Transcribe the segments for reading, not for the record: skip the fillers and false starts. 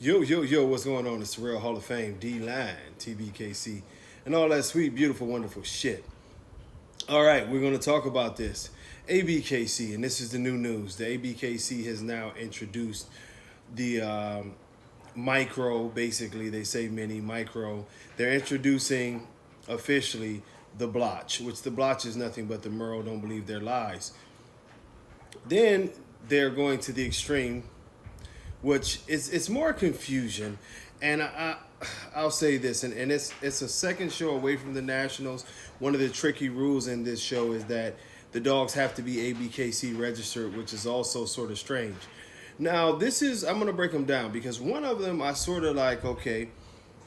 Yo, yo, yo, what's going on? It's the Real Hall of Fame, D-Line, TBKC, and all that sweet, beautiful, wonderful shit. All right, we're going to talk about this. ABKC, and this is the new news. The ABKC has now introduced the micro, basically, they say mini, micro. They're introducing officially the blotch, which the blotch is nothing but the Merle don't believe their lies. Then they're going to the extreme, which is it's more confusion. And I'll say this, and it's a second show away from the Nationals. One of the tricky rules in this show is that the dogs have to be ABKC registered, which is also sort of strange. Now, this is I'm gonna break them down because one of them I sort of like. Okay,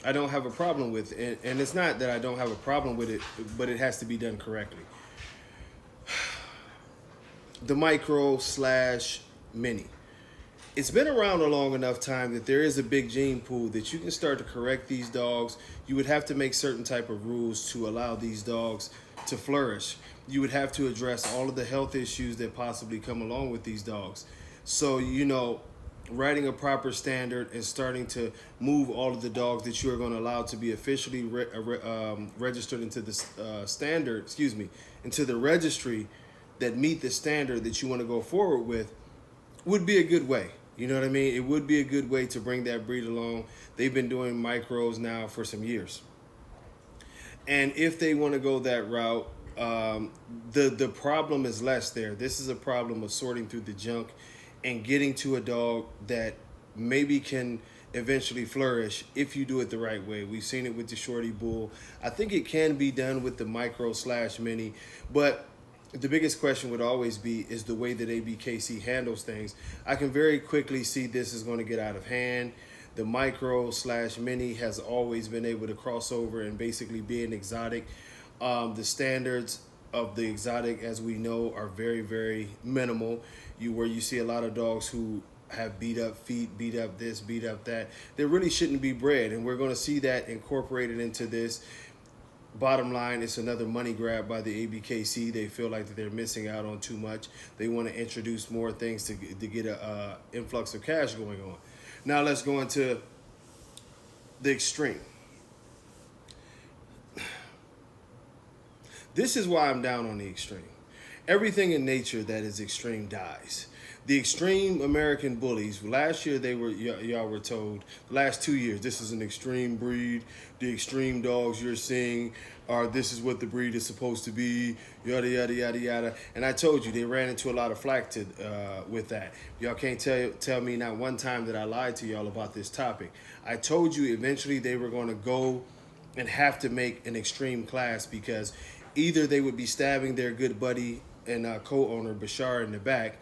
I don't have a problem with, and it's not that I don't have a problem with it, but it has to be done correctly. The micro slash mini. It's been around a long enough time that there is a big gene pool that you can start to correct these dogs. You would have to make certain type of rules to allow these dogs to flourish. You would have to address all of the health issues that possibly come along with these dogs. So, writing a proper standard and starting to move all of the dogs that you are going to allow to be officially registered into the into the registry that meet the standard that you want to go forward with would be a good way. You know what I mean? It would be a good way to bring that breed along. They've been doing micros now for some years. And if they want to go that route, the problem is less there. This is a problem of sorting through the junk and getting to a dog that maybe can eventually flourish if you do it the right way. We've seen it with the Shorty Bull. I think it can be done with the micro slash mini, but the biggest question would always be is the way that ABKC handles things. I can very quickly see this is going to get out of hand. The micro slash mini has always been able to cross over and basically be an exotic. The standards of the exotic, as we know, are very, very minimal. Where you see a lot of dogs who have beat up feet, beat up this, beat up that. They really shouldn't be bred, and we're going to see that incorporated into this. Bottom line, it's another money grab by the ABKC. They feel like that they're missing out on too much. They want to introduce more things to get a influx of cash going on. Now let's go into the extreme. This is why I'm down on the extreme. Everything in nature that is extreme dies. The extreme American bullies, last year they were, y'all were told, the last 2 years, this is an extreme breed. The extreme dogs you're seeing are, this is what the breed is supposed to be, yada, yada, yada, yada. And I told you, they ran into a lot of flack with that. Y'all can't tell me not one time that I lied to y'all about this topic. I told you eventually they were going to go and have to make an extreme class because either they would be stabbing their good buddy and co-owner Bashar in the back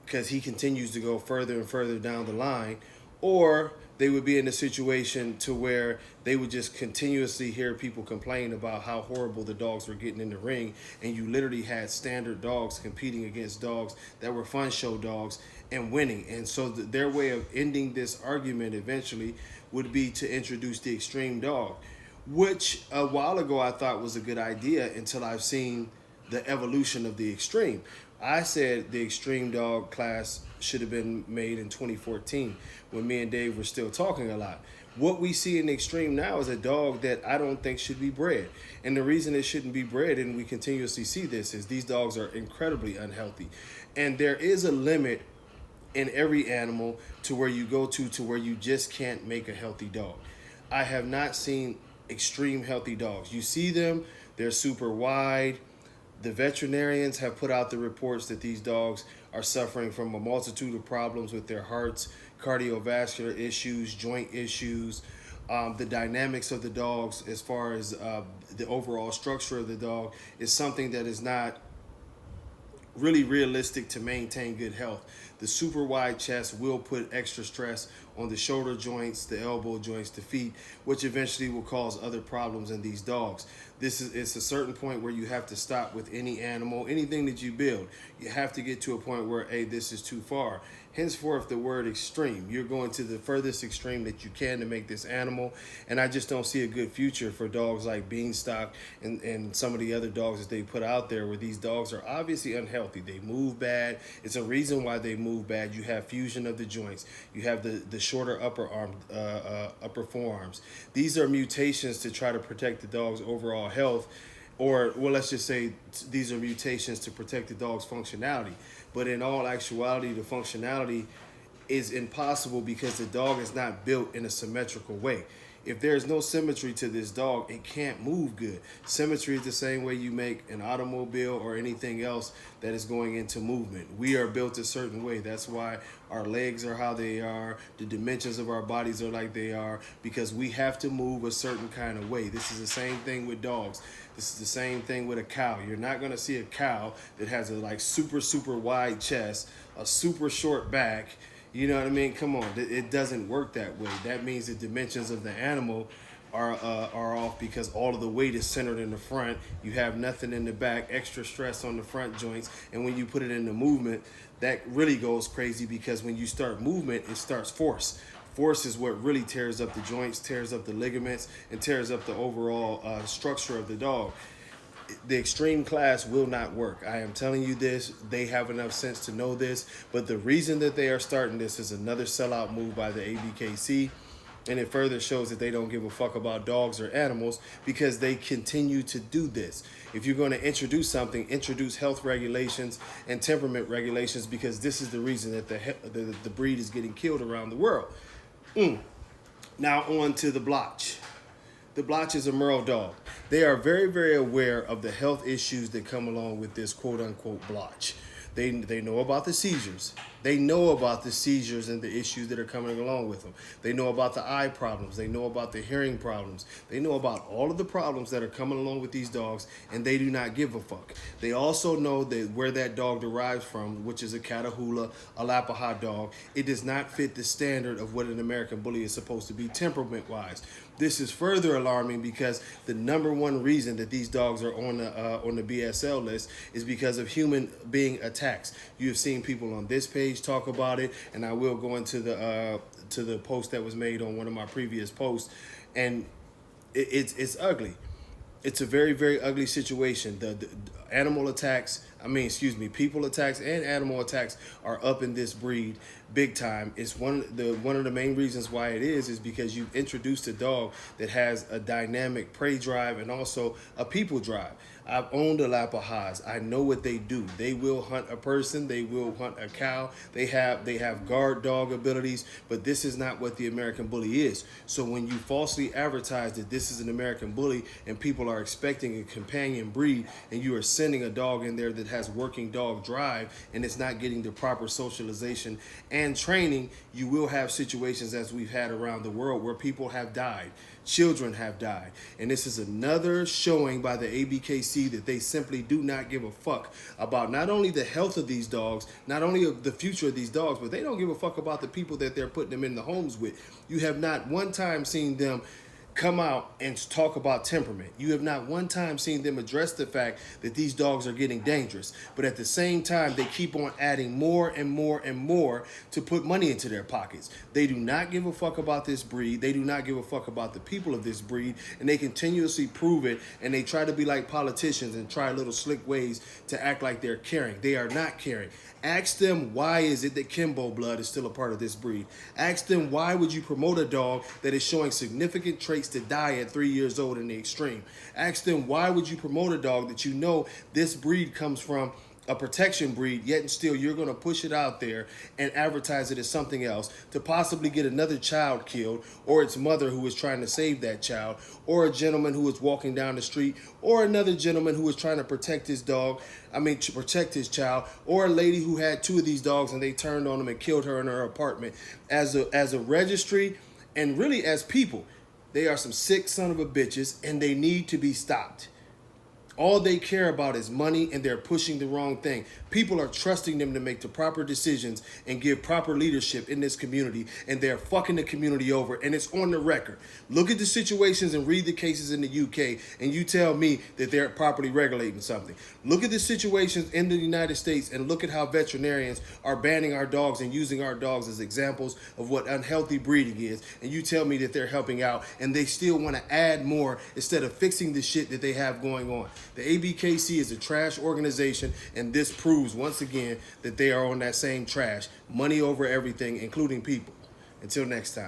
because he continues to go further and further down the line, or they would be in a situation to where they would just continuously hear people complain about how horrible the dogs were getting in the ring, and you literally had standard dogs competing against dogs that were fun show dogs and winning. And so their way of ending this argument eventually would be to introduce the extreme dog, which a while ago I thought was a good idea until I've seen the evolution of the extreme. I said the extreme dog class should have been made in 2014 when me and Dave were still talking a lot. What we see in the extreme now is a dog that I don't think should be bred. And the reason it shouldn't be bred, and we continuously see this, is these dogs are incredibly unhealthy. And there is a limit in every animal to where you go to where you just can't make a healthy dog. I have not seen extreme healthy dogs. You see them, they're super wide. The veterinarians have put out the reports that these dogs are suffering from a multitude of problems with their hearts, cardiovascular issues, joint issues. The dynamics of the dogs as far as the overall structure of the dog is something that is not really realistic to maintain good health. The super wide chest will put extra stress on the shoulder joints, the elbow joints, the feet, which eventually will cause other problems in these dogs. It's a certain point where you have to stop with any animal, anything that you build. You have to get to a point where, hey, this is too far. Henceforth, the word extreme. You're going to the furthest extreme that you can to make this animal. And I just don't see a good future for dogs like Beanstalk and some of the other dogs that they put out there, where these dogs are obviously unhealthy. They move bad. It's a reason why they move move bad. You have fusion of the joints. You have the shorter upper forearms. These are mutations to try to protect the dog's overall health, or well, let's just say these are mutations to protect the dog's functionality. But in all actuality, the functionality is impossible because the dog is not built in a symmetrical way. If there's no symmetry to this dog, it can't move good. Symmetry is the same way you make an automobile or anything else that is going into movement. We are built a certain way. That's why our legs are how they are, the dimensions of our bodies are like they are, because we have to move a certain kind of way. This is the same thing with dogs. This is the same thing with a cow. You're not going to see a cow that has a like super wide chest, a super short back. You know what I mean? Come on, it doesn't work that way. That means the dimensions of the animal are off because all of the weight is centered in the front. You have nothing in the back, extra stress on the front joints, and when you put it into movement, that really goes crazy because when you start movement, it starts force. Force is what really tears up the joints, tears up the ligaments, and tears up the overall structure of the dog. The extreme class will not work. I am telling you this. They have enough sense to know this. But the reason that they are starting this is another sellout move by the ABKC. And it further shows that they don't give a fuck about dogs or animals because they continue to do this. If you're going to introduce something, introduce health regulations and temperament regulations because this is the reason that the breed is getting killed around the world. Now on to the blotch. The blotch is a Merle dog. They are very aware of the health issues that come along with this quote-unquote blotch. They know about the seizures. They know about the seizures and the issues that are coming along with them. They know about the eye problems. They know about the hearing problems. They know about all of the problems that are coming along with these dogs, and they do not give a fuck. They also know that where that dog derives from, which is a Catahoula, a Lappaha dog, it does not fit the standard of what an American Bully is supposed to be temperament-wise. This is further alarming because the number one reason that these dogs are on the BSL list is because of human being attacks. You have seen people on this page talk about it, and I will go into the post that was made on one of my previous posts, and it's ugly. It's a very ugly situation. The animal attacks, people attacks and animal attacks are up in this breed big time. It's one of the main reasons why it is because you've introduced a dog that has a dynamic prey drive and also a people drive. I've owned the Lappahas. I know what they do. They will hunt a person. They will hunt a cow. They have guard dog abilities, but this is not what the American Bully is. So when you falsely advertise that this is an American Bully and people are expecting a companion breed and you are sending a dog in there that has working dog drive and it's not getting the proper socialization and training, you will have situations as we've had around the world where people have died. Children have died. And this is another showing by the ABKC that they simply do not give a fuck about not only the health of these dogs, not only of the future of these dogs, but they don't give a fuck about the people that they're putting them in the homes with. You have not one time seen them come out and talk about temperament. You have not one time seen them address the fact that these dogs are getting dangerous. But at the same time, they keep on adding more and more to put money into their pockets. They do not give a fuck about this breed. They do not give a fuck about the people of this breed. And they continuously prove it. And they try to be like politicians and try little slick ways to act like they're caring. They are not caring. Ask them why is it that Kimbo blood is still a part of this breed. Ask them why would you promote a dog that is showing significant traits to die at 3 years old in the extreme. Ask them why would you promote a dog that you know this breed comes from a protection breed, yet and still you're going to push it out there and advertise it as something else to possibly get another child killed, or its mother who is trying to save that child, or a gentleman who is walking down the street, or another gentleman who is trying to protect his dog, to protect his child, or a lady who had two of these dogs and they turned on them and killed her in her apartment. As a registry and really as people, they are some sick son of a bitches and they need to be stopped. All they care about is money, and they're pushing the wrong thing. People are trusting them to make the proper decisions and give proper leadership in this community, and they're fucking the community over, and it's on the record. Look at the situations and read the cases in the UK, and you tell me that they're properly regulating something. Look at the situations in the United States, and look at how veterinarians are banning our dogs and using our dogs as examples of what unhealthy breeding is, and you tell me that they're helping out, and they still want to add more instead of fixing the shit that they have going on. The ABKC is a trash organization, and this proves once again that they are on that same trash. Money over everything, including people. Until next time.